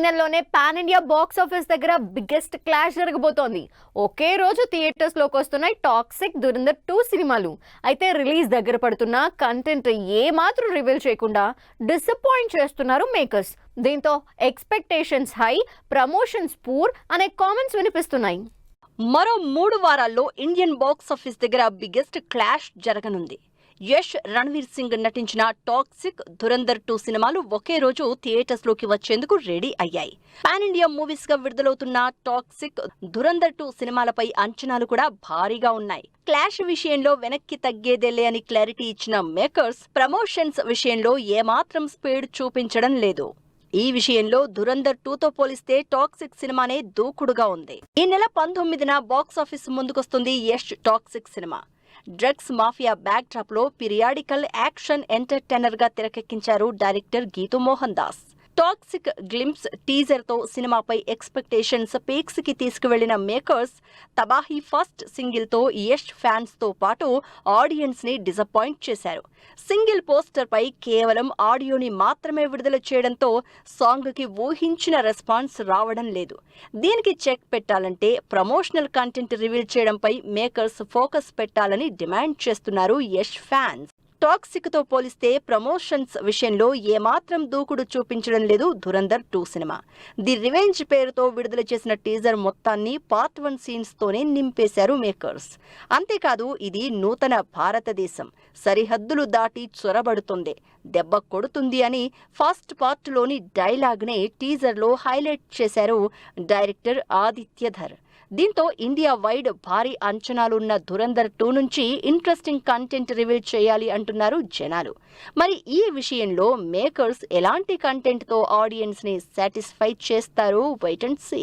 నెలలోనే pan India box office దగ్గర biggest clash జరగబోతోంది. ఒకే రోజు థియేటర్స్ లోకి వస్తున్నాయి టాక్సిక్, దురంధర్ 2 సినిమాలు. అయితే రిలీజ్ దగ్గర పడుతున్న కంటెంట్ ఏ మాత్రం రివీల్ చేయకుండా డిసప్పాయింట్ చేస్తున్నారు మేకర్స్. దీంతో ఎక్స్పెక్టేషన్స్ హై, ప్రమోషన్స్ పూర్ అనే కామెంట్స్ వినిపిస్తున్నాయి. మరో 3 వారాల్లో ఇండియన్ బాక్స్ ఆఫీస్ దగ్గర బిగ్గెస్ట్ క్లాష్ జరగనుంది. యష్, రణ్వీర్ సింగ్ నటించిన టాక్సిక్, దురంధర్ 2 సినిమాలు ఒకే రోజు థియేటర్స్ లోకి వచ్చేందుకు రెడీ అయ్యాయి. పాన్ ఇండియా మూవీస్ గా విడుదలవుతున్న టాక్సిక్, దురంధర్ 2 సినిమాలపై అంచనాలు కూడా భారీగా ఉన్నాయి. క్లాష్ విషయంలో వెనక్కి తగ్గేదేలే అని క్లారిటీ ఇచ్చిన మేకర్స్ ప్రమోషన్స్ విషయంలో ఏమాత్రం స్పీడ్ చూపించడం లేదు. ఈ విషయంలో దురంధర్ 2తో పోలిస్తే టాక్సిక్ సినిమానే దూకుడుగా ఉంది. ఈ నెల 19న బాక్సాఫీస్ ముందుకొస్తుంది యష్ టాక్సిక్ సినిమా. డ్రగ్స్ మాఫియా బ్యాక్ డ్రాప్ లో పీరియాడికల్ యాక్షన్ ఎంటర్టైనర్ గా తెరకెక్కించారు director Geethu Mohan Das. Toxic glimpse teaser తో సినిమాపై ఎక్స్పెక్టేషన్స్ పీక్స్ కి తీసుకువెళ్లిన మేకర్స్ తబాహీ ఫస్ట్ సింగిల్ తో యష్ ఫ్యాన్స్ తో పాటు ఆడియన్స్ ని డిసప్పాయింట్ చేశారు. సింగిల్ పోస్టర్ పై కేవలం ఆడియోని మాత్రమే విడుదల చేయడంతో సాంగ్ కి ఊహించిన రెస్పాన్స్ రావడం లేదు. దీనికి చెక్ పెట్టాలంటే ప్రమోషనల్ కంటెంట్ రివీల్ చేయడంపై మేకర్స్ ఫోకస్ పెట్టాలని డిమాండ్ చేస్తున్నారు యష్ ఫ్యాన్స్. టాక్సిక్ తో పోలిస్తే ప్రమోషన్స్ విషయంలో ఏమాత్రం దూకుడు చూపించడం లేదు దురంధర్ 2 సినిమా. ది రివెంజ్ పేరుతో విడుదల చేసిన టీజర్ మొత్తాన్ని పార్ట్ 1 సీన్స్ తోనే నింపేశారు మేకర్స్. అంతేకాదు, ఇది నూతన భారతదేశం, సరిహద్దులు దాటి చొరబడుతుంది, దెబ్బ కొడుతుంది అని ఫస్ట్ పార్ట్ లోని డైలాగ్ నే టీజర్ లో హైలైట్ చేశారు డైరెక్టర్ ఆదిత్యధర్. దీంతో ఇండియా వైడ్ భారీ అంచనాలున్న దురంధర్ 2 నుంచి ఇంట్రెస్టింగ్ కంటెంట్ రివీల్ చేయాలి అంటున్నారు జనాలు. మరి ఈ విషయంలో మేకర్స్ ఎలాంటి కంటెంట్ తో ఆడియన్స్ ని సాటిస్ఫై చేస్తారు? Wait and see.